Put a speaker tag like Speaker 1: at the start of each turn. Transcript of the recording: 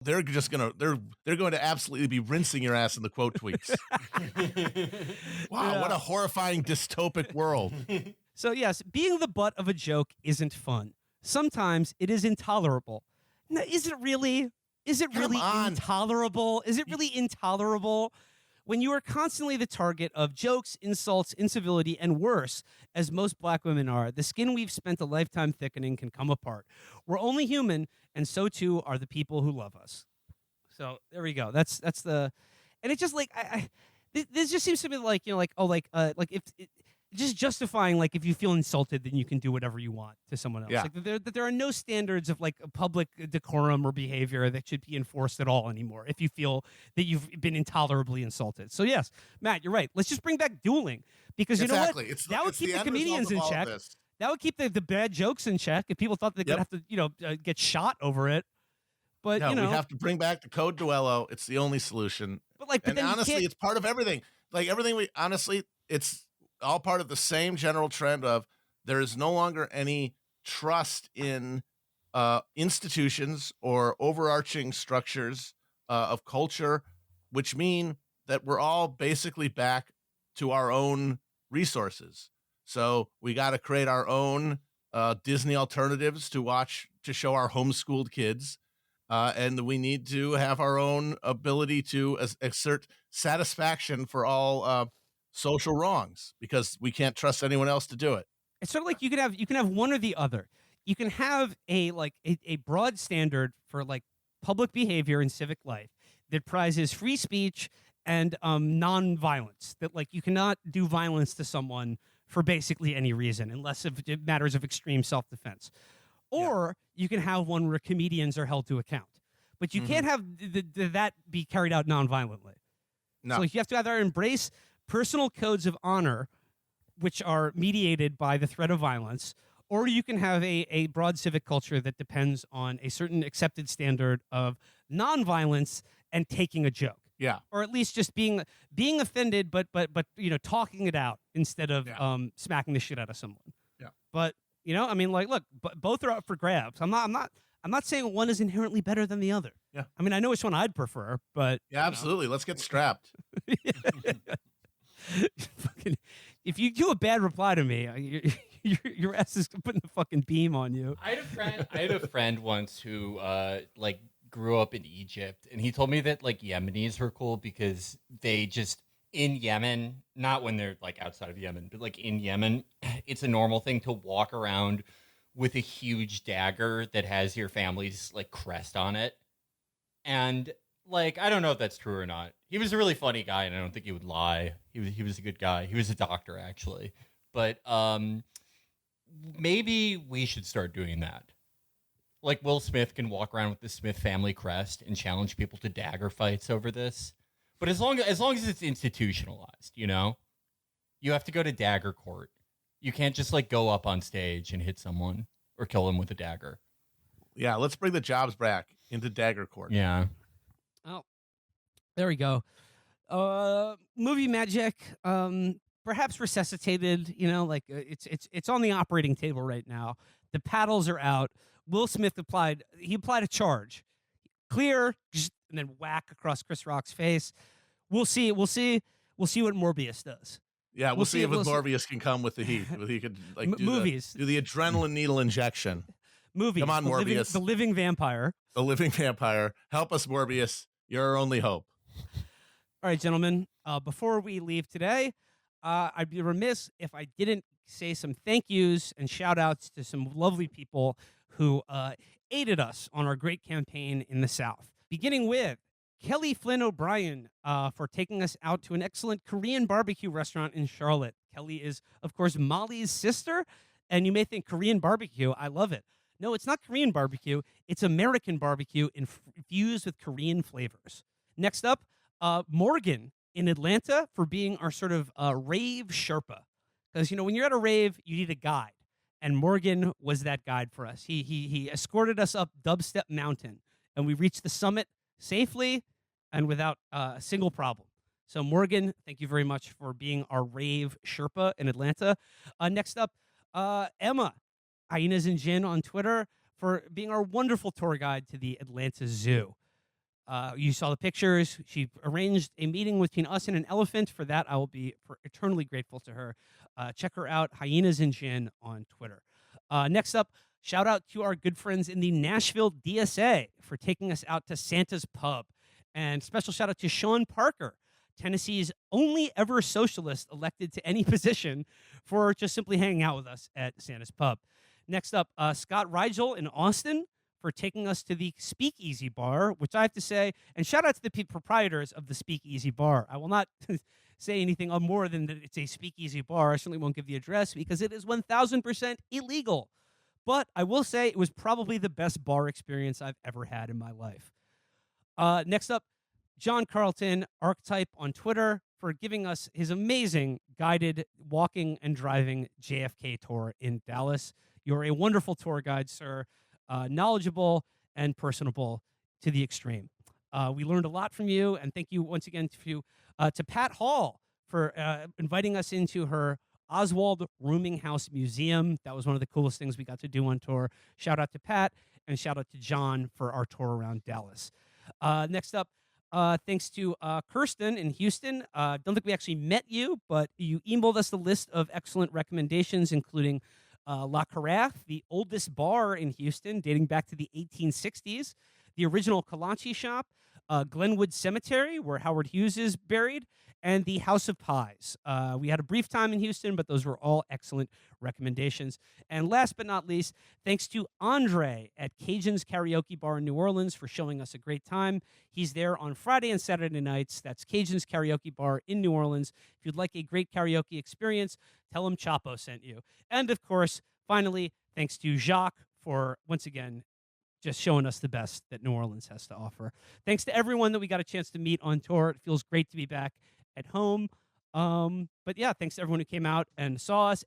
Speaker 1: they're going to absolutely be rinsing your ass in the quote tweets. Wow,
Speaker 2: Yeah.
Speaker 1: what a horrifying dystopic world.
Speaker 2: So yes, being the butt of a joke isn't fun. Sometimes it is intolerable. Now, is it really? Is it
Speaker 1: Come
Speaker 2: really
Speaker 1: on.
Speaker 2: intolerable? Is it really intolerable when you are constantly the target of jokes, insults, incivility, and worse, as most black women are? The skin we've spent a lifetime thickening can come apart. We're only human, and so too are the people who love us. So there we go. That's the, and it just like this just seems to be like, you know, like if just justifying, like, if you feel insulted, then you can do whatever you want to someone else.
Speaker 1: Yeah.
Speaker 2: Like that there are no standards of like a public decorum or behavior that should be enforced at all anymore if you feel that you've been intolerably insulted. So yes, Matt, you're right. Let's just bring back dueling, because you know what? That would keep the comedians in check. That would keep the bad jokes in check if people thought they're going to have to, get shot over it. But,
Speaker 1: we have to bring back the code duello. It's the only solution.
Speaker 2: But
Speaker 1: then honestly, it's part of everything. Like everything it's all part of the same general trend of there is no longer any trust in institutions or overarching structures of culture, which mean that we're all basically back to our own resources. So we got to create our own Disney alternatives to show our homeschooled kids. And we need to have our own ability to exert satisfaction for all social wrongs, because we can't trust anyone else to do it.
Speaker 2: It's sort of like you can have one or the other. You can have a broad standard for like public behavior in civic life that prizes free speech and non-violence. That like you cannot do violence to someone for basically any reason unless it matters of extreme self-defense. Or you can have one where comedians are held to account. But you can't have that be carried out non-violently.
Speaker 1: No.
Speaker 2: So you have to either embrace personal codes of honor, which are mediated by the threat of violence, or you can have a broad civic culture that depends on a certain accepted standard of non-violence and taking a joke.
Speaker 1: Yeah.
Speaker 2: Or at least just being offended, but talking it out instead of smacking the shit out of someone.
Speaker 1: Yeah.
Speaker 2: But I mean, like, look, both are up for grabs. I'm not saying one is inherently better than the other.
Speaker 1: Yeah.
Speaker 2: I mean, I know which one I'd prefer, but
Speaker 1: yeah, absolutely. Let's get strapped.
Speaker 2: If you do a bad reply to me, your ass is putting the fucking beam on you.
Speaker 3: I had a friend once who grew up in Egypt, and he told me that like Yemenis were cool because they just, in Yemen, not when they're like outside of Yemen, but like in Yemen, it's a normal thing to walk around with a huge dagger that has your family's like crest on it. And like, I don't know if that's true or not. He was a really funny guy, and I don't think he would lie. He was a good guy. He was a doctor, actually. But maybe we should start doing that. Like Will Smith can walk around with the Smith family crest and challenge people to dagger fights over this. But as long as it's institutionalized, you have to go to dagger court. You can't just like go up on stage and hit someone or kill them with a dagger.
Speaker 1: Yeah, let's bring the jobs back into dagger court.
Speaker 3: Yeah.
Speaker 2: Oh, there we go. Movie magic, perhaps resuscitated. It's on the operating table right now. The paddles are out. Will Smith applied a charge, clear, and then whack across Chris Rock's face. We'll see what Morbius does.
Speaker 1: Yeah, we'll see if Morbius can come with the heat. He could like do
Speaker 2: movies,
Speaker 1: do the adrenaline needle injection.
Speaker 2: Movies.
Speaker 1: Come on, Morbius,
Speaker 2: the living vampire.
Speaker 1: The living vampire. Help us, Morbius. You're our only hope.
Speaker 2: All right, gentlemen. Before we leave today, I'd be remiss if I didn't say some thank yous and shout outs to some lovely people who aided us on our great campaign in the South. Beginning with Kelly Flynn O'Brien for taking us out to an excellent Korean barbecue restaurant in Charlotte. Kelly is, of course, Molly's sister, and you may think Korean barbecue. I love it. No, it's not Korean barbecue. It's American barbecue infused with Korean flavors. Next up, Morgan in Atlanta for being our sort of rave Sherpa. Because, when you're at a rave, you need a guide. And Morgan was that guide for us. He escorted us up Dubstep Mountain, and we reached the summit safely and without a single problem. So, Morgan, thank you very much for being our rave Sherpa in Atlanta. Next up, Emma, Hyenas and Gin on Twitter, for being our wonderful tour guide to the Atlanta Zoo. You saw the pictures. She arranged a meeting between us and an elephant. For that, I will be eternally grateful to her. Check her out, Hyenas and Gin, on Twitter. Next up, shout out to our good friends in the Nashville DSA for taking us out to Santa's Pub. And special shout out to Sean Parker, Tennessee's only ever socialist elected to any position, for just simply hanging out with us at Santa's Pub. Next up, Scott Rigel in Austin for taking us to the Speakeasy Bar, which I have to say, and shout out to the proprietors of the Speakeasy Bar. I will not say anything more than that it's a Speakeasy Bar. I certainly won't give the address because it is 1,000% illegal. But I will say it was probably the best bar experience I've ever had in my life. Next up, John Carlton, Archetype on Twitter, for giving us his amazing guided walking and driving JFK tour in Dallas. You're a wonderful tour guide, sir. Knowledgeable and personable to the extreme. We learned a lot from you, and thank you once again to Pat Hall for inviting us into her Oswald Rooming House Museum. That was one of the coolest things we got to do on tour. Shout out to Pat, and shout out to John for our tour around Dallas. Next up, thanks to Kirsten in Houston. Don't think we actually met you, but you emailed us the list of excellent recommendations, including La Carafe, the oldest bar in Houston, dating back to the 1860s, the original Kolache shop, Glenwood Cemetery, where Howard Hughes is buried, and the House of Pies. We had a brief time in Houston, but those were all excellent recommendations. And last but not least, thanks to Andre at Cajun's Karaoke Bar in New Orleans for showing us a great time. He's there on Friday and Saturday nights. That's Cajun's Karaoke Bar in New Orleans. If you'd like a great karaoke experience, tell him Chapo sent you. And of course, finally, thanks to Jacques for, once again, just showing us the best that New Orleans has to offer. Thanks to everyone that we got a chance to meet on tour. It feels great to be back at home. But yeah, thanks to everyone who came out and saw us.